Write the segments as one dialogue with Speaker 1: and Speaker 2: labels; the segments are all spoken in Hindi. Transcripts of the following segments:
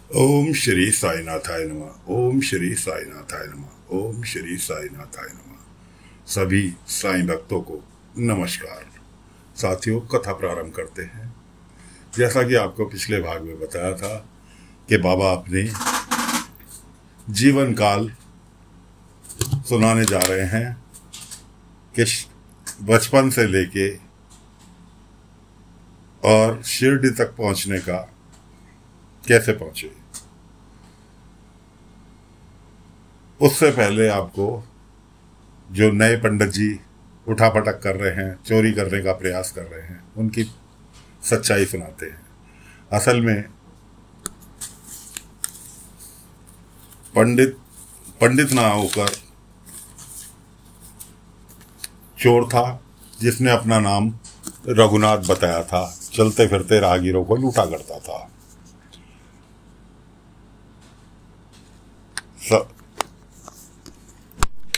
Speaker 1: ओम श्री साईनाथाय नमः। ओम श्री साईनाथाय नमः। ओम श्री साईनाथाय नमः। सभी साईं भक्तों को नमस्कार। साथियों, कथा प्रारंभ करते हैं। जैसा कि आपको पिछले भाग में बताया था कि बाबा अपने जीवन काल सुनाने जा रहे हैं कि बचपन से लेके और शिरडी तक पहुंचने का कैसे पहुंचे। उससे पहले आपको जो नए पंडित जी उठापटक कर रहे हैं, चोरी करने का प्रयास कर रहे हैं, उनकी सच्चाई सुनाते हैं। असल में पंडित ना होकर चोर था जिसने अपना नाम रघुनाथ बताया था। चलते फिरते राहगीरों को लूटा करता था।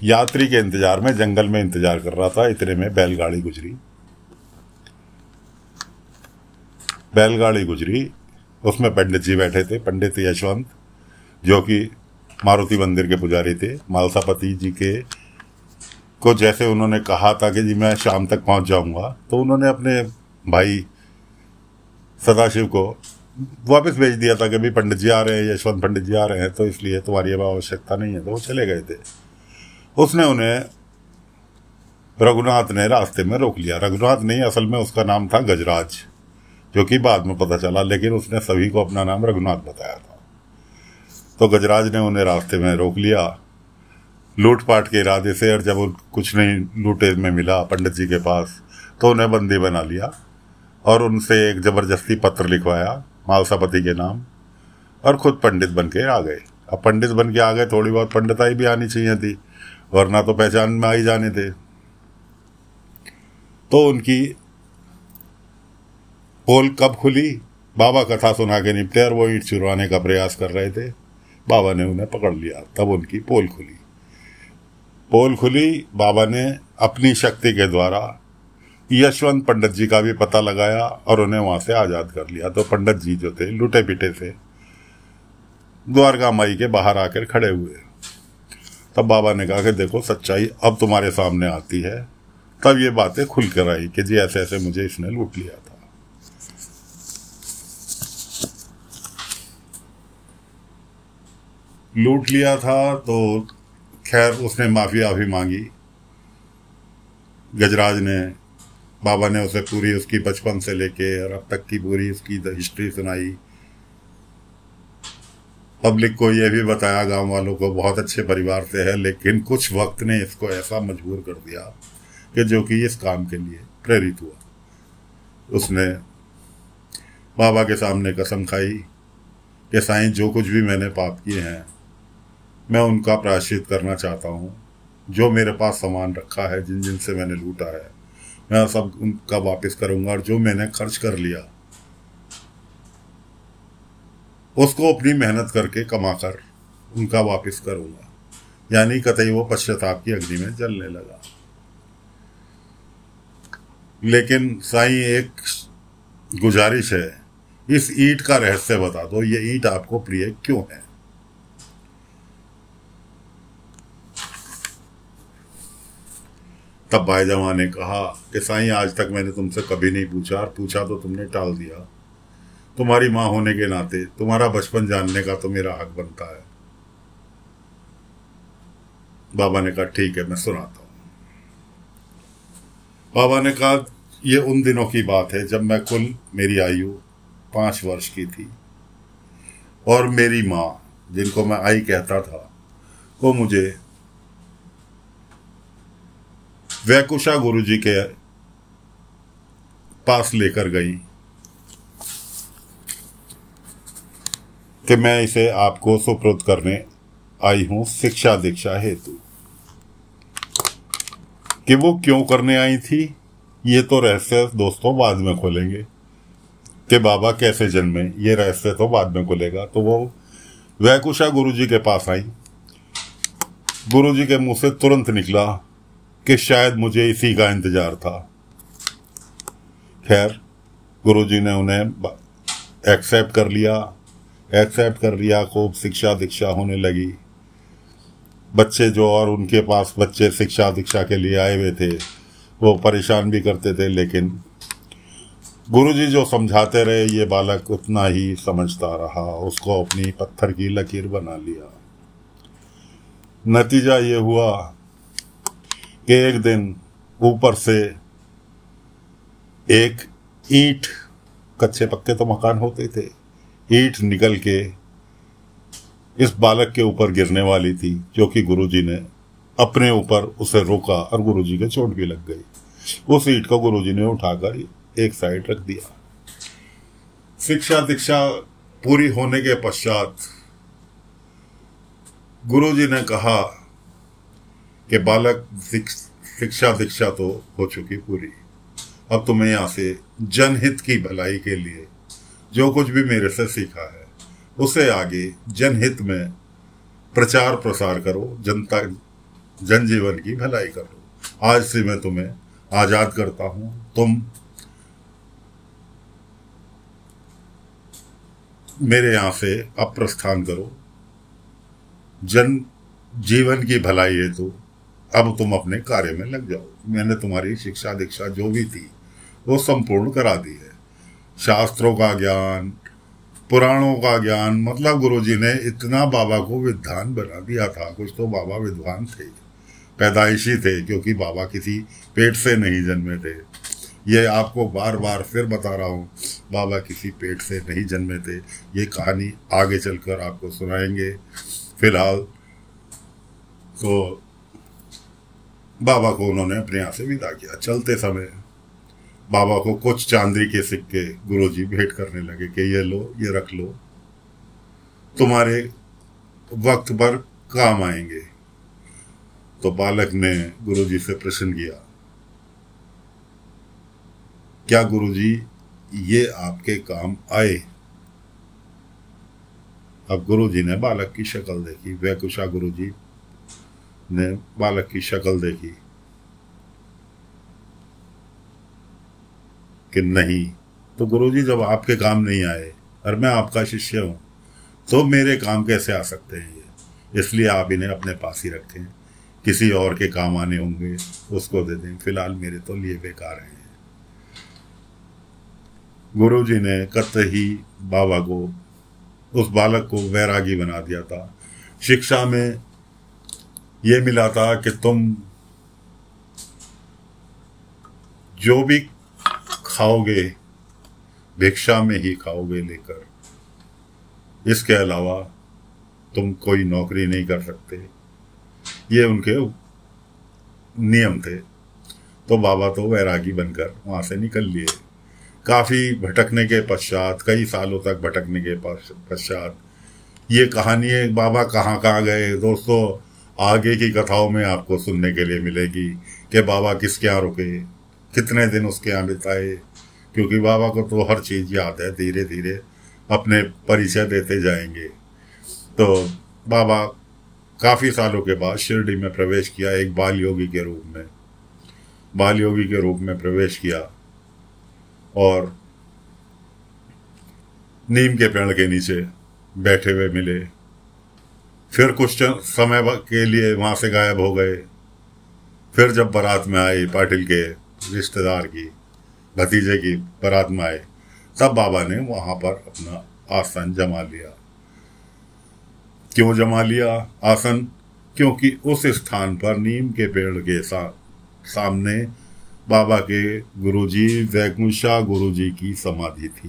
Speaker 1: यात्री के इंतजार में जंगल में इंतजार कर रहा था। इतने में बैलगाड़ी गुजरी। उसमें पंडित जी बैठे थे। पंडित यशवंत, जो कि मारुति मंदिर के पुजारी थे। मालसापति जी के को जैसे उन्होंने कहा था कि जी मैं शाम तक पहुंच जाऊंगा, तो उन्होंने अपने भाई सदाशिव को वापस भेज दिया था कि भाई पंडित जी आ रहे हैं, यशवंत पंडित जी आ रहे हैं, तो इसलिए तुम्हारी अब आवश्यकता नहीं है। तो वो चले गए थे। उसने उन्हें रघुनाथ ने रास्ते में रोक लिया। रघुनाथ नहीं, असल में उसका नाम था गजराज, जो कि बाद में पता चला, लेकिन उसने सभी को अपना नाम रघुनाथ बताया था। तो गजराज ने उन्हें रास्ते में रोक लिया लूटपाट के इरादे से। और जब कुछ नहीं लूटे में मिला पंडित जी के पास, तो उन्हें बंदी बना लिया और उनसे एक जबरदस्ती पत्र लिखवाया मालसापति के नाम, और खुद पंडित बन के आ गए। अब पंडित बन के आ गए, थोड़ी बहुत पंडिताई भी आनी चाहिए थी, वरना तो पहचान में आ ही जाने थे। तो उनकी पोल कब खुली? बाबा कथा सुना के निपटे और वो ईंट चुरवाने का प्रयास कर रहे थे। बाबा ने उन्हें पकड़ लिया, तब उनकी पोल खुली। बाबा ने अपनी शक्ति के द्वारा यशवंत पंडित जी का भी पता लगाया और उन्हें वहां से आजाद कर लिया। तो पंडित जी जो थे लुटे पिटे से द्वारका माई के बाहर आकर खड़े हुए। तब बाबा ने कहा कि देखो, सच्चाई अब तुम्हारे सामने आती है। तब ये बातें खुल कर आई कि जी ऐसे ऐसे मुझे इसने लूट लिया था। तो खैर उसने माफी मांगी। गजराज ने, बाबा ने उसे पूरी उसकी बचपन से लेके और अब तक की पूरी उसकी हिस्ट्री सुनाई। पब्लिक को यह भी बताया, गांव वालों को, बहुत अच्छे परिवार से है, लेकिन कुछ वक्त ने इसको ऐसा मजबूर कर दिया कि जो कि इस काम के लिए प्रेरित हुआ। उसने बाबा के सामने कसम खाई कि साईं, जो कुछ भी मैंने पाप किए हैं मैं उनका प्रायश्चित करना चाहता हूँ। जो मेरे पास सामान रखा है, जिन जिन से मैंने लूटा है, मैं सब उनका वापस करूंगा, और जो मैंने खर्च कर लिया उसको अपनी मेहनत करके कमाकर उनका वापस करूंगा। यानी कतई वो पश्चाताप की अग्नि में जलने लगा। लेकिन साईं, एक गुजारिश है, इस ईंट का रहस्य बता दो। ये ईंट आपको प्रिय क्यों है? तब भाई जमा ने कहा कि साईं, आज तक मैंने तुमसे कभी नहीं पूछा, और पूछा तो तुमने टाल दिया। तुम्हारी मां होने के नाते तुम्हारा बचपन जानने का तो मेरा हक बनता है। बाबा ने कहा ठीक है, मैं सुनाता हूं। बाबा ने कहा, ये उन दिनों की बात है जब मेरी आयु 5 वर्ष की थी, और मेरी माँ, जिनको मैं आई कहता था, वो मुझे वैकुशा गुरुजी के पास लेकर गई कि मैं इसे आपको सुपुर्द करने आई हूं शिक्षा दीक्षा हेतु। कि वो क्यों करने आई थी, ये तो रहस्य दोस्तों बाद में खोलेंगे कि बाबा कैसे जन्मे। ये रहस्य तो बाद में खुलेगा। तो वो वैकुशा गुरुजी के पास आई। गुरुजी के मुंह से तुरंत निकला कि शायद मुझे इसी का इंतजार था। खैर, गुरुजी ने उन्हें एक्सेप्ट कर लिया एक्सेप्ट कर लिया, खूब शिक्षा दीक्षा होने लगी। बच्चे जो और उनके पास बच्चे शिक्षा दीक्षा के लिए आए हुए थे वो परेशान भी करते थे, लेकिन गुरुजी जो समझाते रहे ये बालक उतना ही समझता रहा, उसको अपनी पत्थर की लकीर बना लिया। नतीजा ये हुआ कि एक दिन ऊपर से एक ईंट, कच्चे पक्के तो मकान होते थे, ईंट निकल के इस बालक के ऊपर गिरने वाली थी, जो कि गुरुजी ने अपने ऊपर उसे रोका और गुरुजी के चोट भी लग गई। उस ईंट को गुरुजी ने उठाकर एक साइड रख दिया। शिक्षा दीक्षा पूरी होने के पश्चात गुरुजी ने कहा कि बालक, शिक्षा दीक्षा तो हो चुकी पूरी, अब तुम्हें यहाँ से जनहित की भलाई के लिए जो कुछ भी मेरे से सीखा है उसे आगे जनहित में प्रचार प्रसार करो, जनता जनजीवन की भलाई करो। आज से मैं तुम्हें आजाद करता हूं, तुम मेरे यहां से अब प्रस्थान करो। जन जीवन की भलाई हेतु अब तुम अपने कार्य में लग जाओ। मैंने तुम्हारी शिक्षा दीक्षा जो भी थी वो संपूर्ण करा दी है। शास्त्रों का ज्ञान, पुराणों का ज्ञान, मतलब गुरुजी ने इतना बाबा को विद्वान बना दिया था। कुछ तो बाबा विद्वान थे, पैदाइशी थे, क्योंकि बाबा किसी पेट से नहीं जन्मे थे। ये आपको बार बार फिर बता रहा हूँ, बाबा किसी पेट से नहीं जन्मे थे। ये कहानी आगे चलकर आपको सुनाएंगे। फिलहाल तो बाबा को उन्होंने अपने यहाँ से विदा किया। चलते समय बाबा को कुछ चांदी के सिक्के गुरुजी भेंट करने लगे कि ये लो, ये रख लो, तुम्हारे वक्त पर काम आएंगे। तो बालक ने गुरुजी से प्रश्न किया, क्या गुरुजी ये आपके काम आए? अब गुरुजी ने बालक की शक्ल देखी, वैकुशा गुरुजी ने बालक की शक्ल देखी कि नहीं। तो गुरुजी जब आपके काम नहीं आए और मैं आपका शिष्य हूं तो मेरे काम कैसे आ सकते हैं ये? इसलिए आप इन्हें अपने पास ही रखें, किसी और के काम आने होंगे उसको दे दें, फिलहाल मेरे तो लिए बेकार हैं। गुरुजी ने कतई बाबा को, उस बालक को वैरागी बना दिया था। शिक्षा में ये मिला था कि तुम जो भी खाओगे भिक्षा में ही खाओगे लेकर, इसके अलावा तुम कोई नौकरी नहीं कर सकते। ये उनके नियम थे। तो बाबा तो वैरागी बनकर वहां से निकल लिए। काफी भटकने के पश्चात, कई सालों तक भटकने के पश्चात ये कहानी है बाबा कहाँ कहाँ गए। दोस्तों, आगे की कथाओं में आपको सुनने के लिए मिलेगी कि बाबा किसके यहाँ रुके, कितने दिन उसके यहाँ बिताए, क्योंकि बाबा को तो हर चीज याद है। धीरे धीरे अपने परिचय देते जाएंगे। तो बाबा काफी सालों के बाद शिरडी में प्रवेश किया, एक बाल योगी के रूप में, बाल योगी के रूप में प्रवेश किया और नीम के पेड़ के नीचे बैठे हुए मिले। फिर कुछ समय के लिए वहां से गायब हो गए। फिर जब बारात में आए, पाटिल के रिश्तेदार की भतीजे की बारात में आए, तब बाबा ने वहां पर अपना आसन जमा लिया। क्यों जमा लिया आसन? क्योंकि उस स्थान पर नीम के पेड़ के सामने बाबा के गुरुजी वैकुंठा गुरुजी की समाधि थी।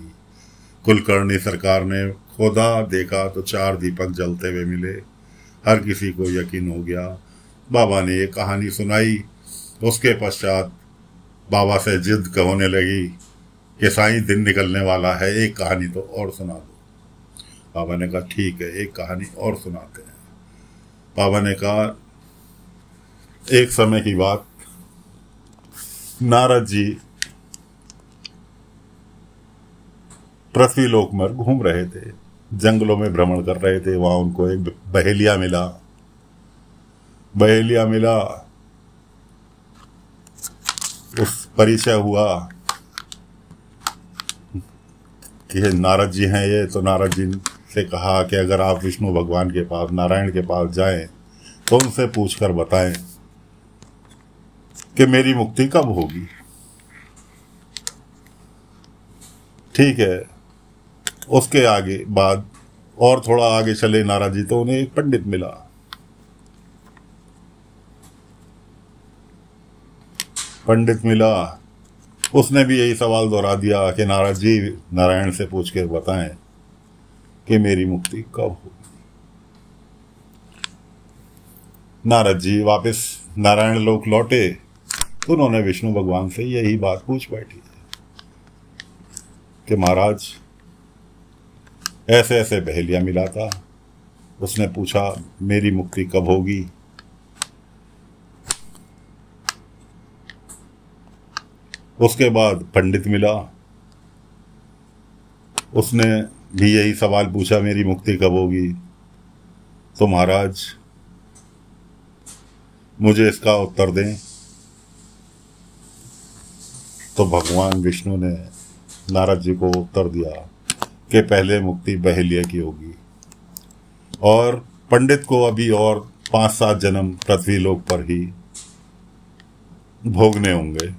Speaker 1: कुलकर्णी सरकार ने खोदा, देखा तो 4 दीपक जलते हुए मिले। हर किसी को यकीन हो गया। बाबा ने ये कहानी सुनाई। उसके पश्चात बाबा से जिद होने लगी कि साईं दिन निकलने वाला है, एक कहानी तो और सुना दो। बाबा ने कहा ठीक है, एक कहानी और सुनाते हैं। बाबा ने कहा एक समय की बात, नारद जी पृथ्वीलोक में घूम रहे थे, जंगलों में भ्रमण कर रहे थे। वहां उनको एक बहेलिया मिला। उस परिचय हुआ कि नारद जी हैं ये। तो नारद जी से कहा कि अगर आप विष्णु भगवान के पास, नारायण के पास जाएं तो उनसे पूछकर बताएं कि मेरी मुक्ति कब होगी। ठीक है। उसके आगे बाद और थोड़ा आगे चले नारद जी तो उन्हें एक पंडित मिला। उसने भी यही सवाल दोहरा दिया कि नारद जी नारायण से पूछ के बताएं कि मेरी मुक्ति कब होगी। नारद जी वापस नारायण लोक लौटे तो उन्होंने विष्णु भगवान से यही बात पूछ बैठी कि महाराज ऐसे ऐसे बहेलिया मिला था, उसने पूछा मेरी मुक्ति कब होगी। उसके बाद पंडित मिला, उसने भी यही सवाल पूछा मेरी मुक्ति कब होगी। तो महाराज मुझे इसका उत्तर दें। तो भगवान विष्णु ने नारद जी को उत्तर दिया कि पहले मुक्ति बहेलिया की होगी और पंडित को अभी और 5-7 जन्म पृथ्वी लोक पर ही भोगने होंगे।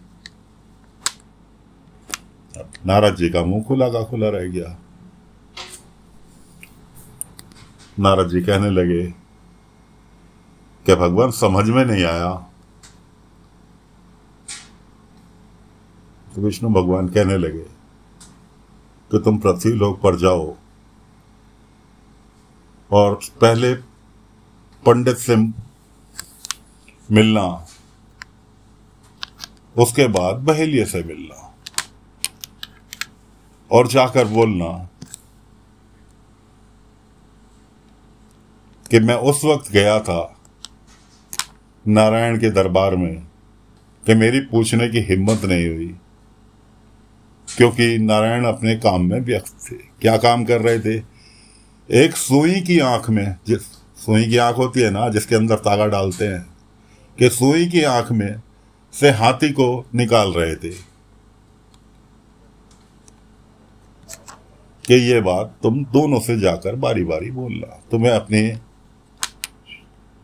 Speaker 1: नारद जी का मुंह खुला का खुला रह गया। नारद जी कहने लगे कि भगवान समझ में नहीं आया। तो विष्णु भगवान कहने लगे कि तुम पृथ्वी लोक पर जाओ और पहले पंडित से मिलना, उसके बाद बहेलिये से मिलना और जाकर बोलना कि मैं उस वक्त गया था नारायण के दरबार में कि मेरी पूछने की हिम्मत नहीं हुई, क्योंकि नारायण अपने काम में व्यस्त थे। क्या काम कर रहे थे? एक सुई की आंख में, जिस सुई की आंख होती है ना जिसके अंदर तागा डालते हैं, कि सुई की आंख में से हाथी को निकाल रहे थे कि ये बात तुम दोनों से जाकर बारी बारी बोलना, तुम्हें अपने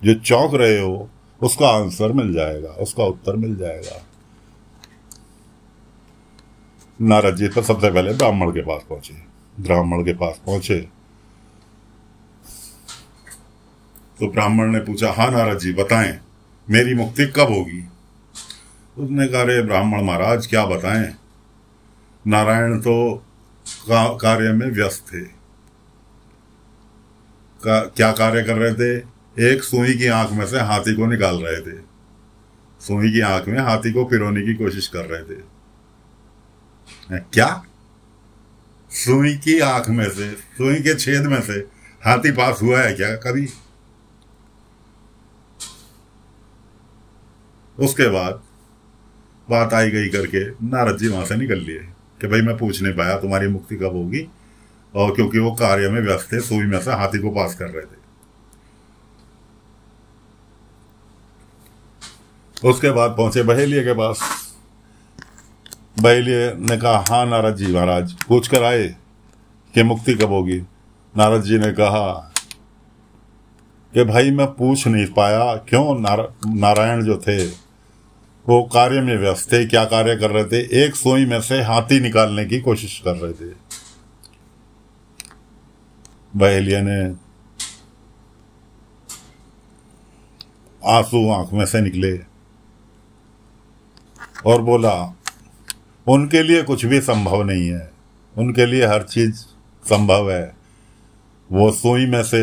Speaker 1: जो चौंक रहे हो उसका आंसर मिल जाएगा, उसका उत्तर मिल जाएगा। नारद जी तो सबसे पहले ब्राह्मण के पास पहुंचे। तो ब्राह्मण ने पूछा, हाँ नारद जी बताएं मेरी मुक्ति कब होगी। उसने कहा, रे ब्राह्मण महाराज क्या बताएं, नारायण तो कार्य में व्यस्त थे। क्या कार्य कर रहे थे? एक सुई की आंख में से हाथी को निकाल रहे थे। सुई की आंख में हाथी को पिरोने की कोशिश कर रहे थे। क्या? सुई की आंख में से, सुई के छेद में से हाथी पास हुआ है क्या कभी? उसके बाद बात आई गई करके नारद जी वहां से निकल लिए कि भाई मैं पूछ नहीं पाया तुम्हारी मुक्ति कब होगी, और क्योंकि वो कार्य में व्यस्त थे, सुई में से हाथी को पास कर रहे थे। उसके बाद पहुंचे बहेलिये के पास। बहेलिये ने कहा, हाँ नारद जी महाराज पूछ कर आए कि मुक्ति कब होगी। नारद जी ने कहा कि भाई मैं पूछ नहीं पाया। क्यों? नारायण जो थे वो कार्य में व्यस्त थे। क्या कार्य कर रहे थे? एक सुई में से हाथी निकालने की कोशिश कर रहे थे। बहेलिये ने आंसू आंख में से निकले और बोला, उनके लिए कुछ भी संभव नहीं है, उनके लिए हर चीज संभव है। वो सुई में से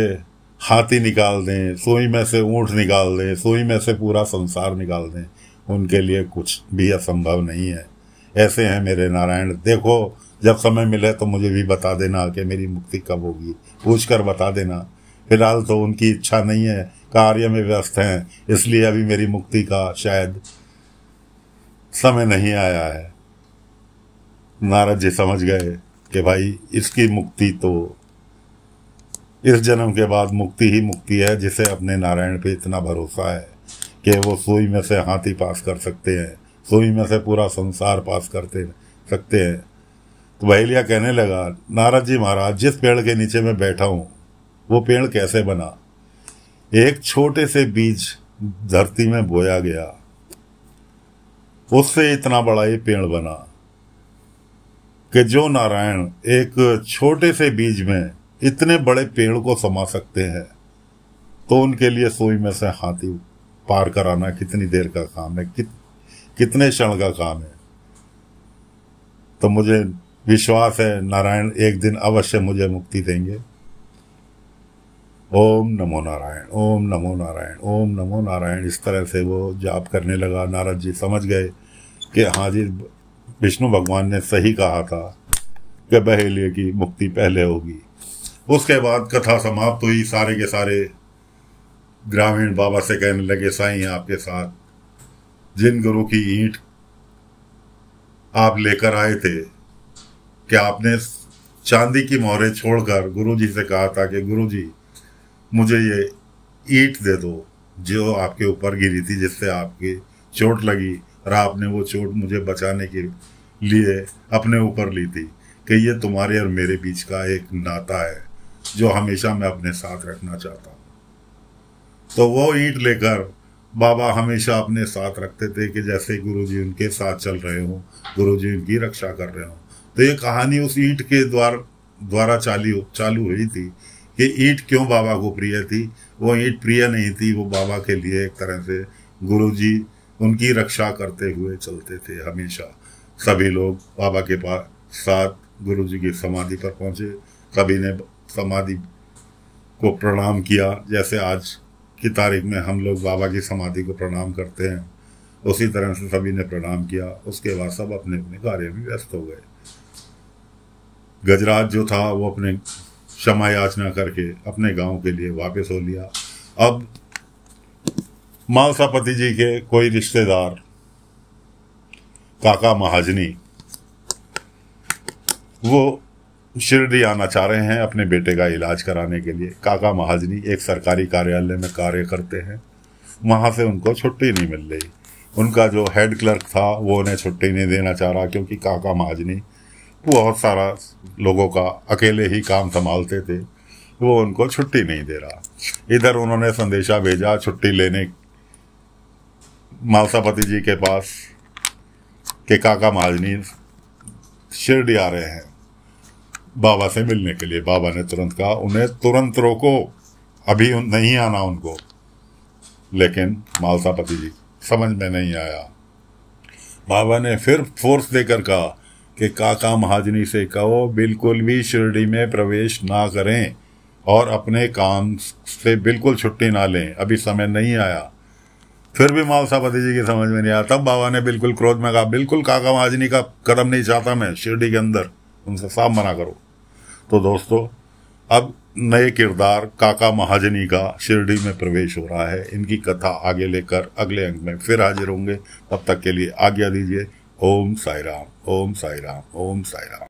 Speaker 1: हाथी निकाल दें, सुई में से ऊंट निकाल दें, सुई में से पूरा संसार निकाल दें, उनके लिए कुछ भी असंभव नहीं है। ऐसे हैं मेरे नारायण। देखो जब समय मिले तो मुझे भी बता देना कि मेरी मुक्ति कब होगी, पूछ कर बता देना। फिलहाल तो उनकी इच्छा नहीं है, कार्य में व्यस्त हैं, इसलिए अभी मेरी मुक्ति का शायद समय नहीं आया है। नारद जी समझ गए कि भाई इसकी मुक्ति तो इस जन्म के बाद मुक्ति ही मुक्ति है, जिसे अपने नारायण पे इतना भरोसा है कि वो सुई में से हाथी पास कर सकते हैं, सुई में से पूरा संसार पास करते सकते हैं। तो बहेलिया कहने लगा, नारद जी महाराज, जिस पेड़ के नीचे मैं बैठा हूं वो पेड़ कैसे बना? एक छोटे से बीज धरती में बोया गया, उससे इतना बड़ा ये पेड़ बना कि जो नारायण एक छोटे से बीज में इतने बड़े पेड़ को समा सकते हैं, तो उनके लिए सुई में से हाथी पार कराना कितनी देर का काम है, कितने क्षण का काम है। तो मुझे विश्वास है नारायण एक दिन अवश्य मुझे मुक्ति देंगे। ओम नमो नारायण, ओम नमो नारायण, ओम नमो नारायण। इस तरह से वो जाप करने लगा। नारद जी समझ गए कि हाँ जी, विष्णु भगवान ने सही कहा था कि बहेलिये की मुक्ति पहले होगी। उसके बाद कथा समाप्त हुई। सारे के सारे ग्रामीण बाबा से कहने लगे, साईं आपके साथ जिन गुरु की ईंट आप लेकर आए थे, क्या आपने चांदी की मोहरें छोड़कर गुरुजी से कहा था कि गुरुजी मुझे ये ईंट दे दो जो आपके ऊपर गिरी थी, जिससे आपकी चोट लगी, और आपने वो चोट मुझे बचाने के लिए अपने ऊपर ली थी, कि ये तुम्हारे और मेरे बीच का एक नाता है जो हमेशा मैं अपने साथ रखना चाहता हूँ। तो वो ईंट लेकर बाबा हमेशा अपने साथ रखते थे कि जैसे गुरुजी उनके साथ चल रहे हों, गुरुजी उनकी रक्षा कर रहे हों। तो ये कहानी उस ईंट के द्वारा चालू हुई थी कि ईंट क्यों बाबा को प्रिय थी। वो ईंट प्रिय नहीं थी, वो बाबा के लिए एक तरह से गुरुजी उनकी रक्षा करते हुए चलते थे हमेशा। सभी लोग बाबा के पास साथ गुरुजी की समाधि पर पहुंचे। सभी ने समाधि को प्रणाम किया, जैसे आज की तारीख में हम लोग बाबा की समाधि को प्रणाम करते हैं, उसी तरह से सभी ने प्रणाम किया। उसके बाद सब अपने अपने कार्य में व्यस्त हो गए। गजराज जो था वो अपने क्षमा याचना करके अपने गांव के लिए वापस हो लिया। अब मालसापति जी के कोई रिश्तेदार काका महाजनी वो शिरडी आना चाह रहे हैं अपने बेटे का इलाज कराने के लिए। काका महाजनी एक सरकारी कार्यालय में कार्य करते हैं, वहां से उनको छुट्टी नहीं मिल रही। उनका जो हेड क्लर्क था वो उन्हें छुट्टी नहीं देना चाह रहा, क्योंकि काका महाजनी बहुत सारा लोगों का अकेले ही काम संभालते थे, वो उनको छुट्टी नहीं दे रहा। इधर उन्होंने संदेशा भेजा छुट्टी लेने मालसापति जी के पास कि काका महाजनी शिरडी आ रहे हैं बाबा से मिलने के लिए। बाबा ने तुरंत कहा उन्हें तुरंत रोको, अभी नहीं आना उनको। लेकिन मालसापति जी समझ में नहीं आया। बाबा ने फिर फोर्स देकर कहा कि काका महाजनी से कहो बिल्कुल भी शिरडी में प्रवेश ना करें और अपने काम से बिल्कुल छुट्टी ना लें, अभी समय नहीं आया। फिर भी मालसापति जी की समझ में नहीं आया। तब बाबा ने बिल्कुल क्रोध में कहा, बिल्कुल काका महाजनी का कदम नहीं चाहता मैं शिरडी के अंदर, उनसे साफ मना करो। तो दोस्तों, अब नए किरदार काका महाजनी का शिरडी में प्रवेश हो रहा है। इनकी कथा आगे लेकर अगले अंक में फिर हाजिर होंगे। तब तक के लिए आज्ञा दीजिए। ओम साई राम, ओम साई राम, ओम साई राम।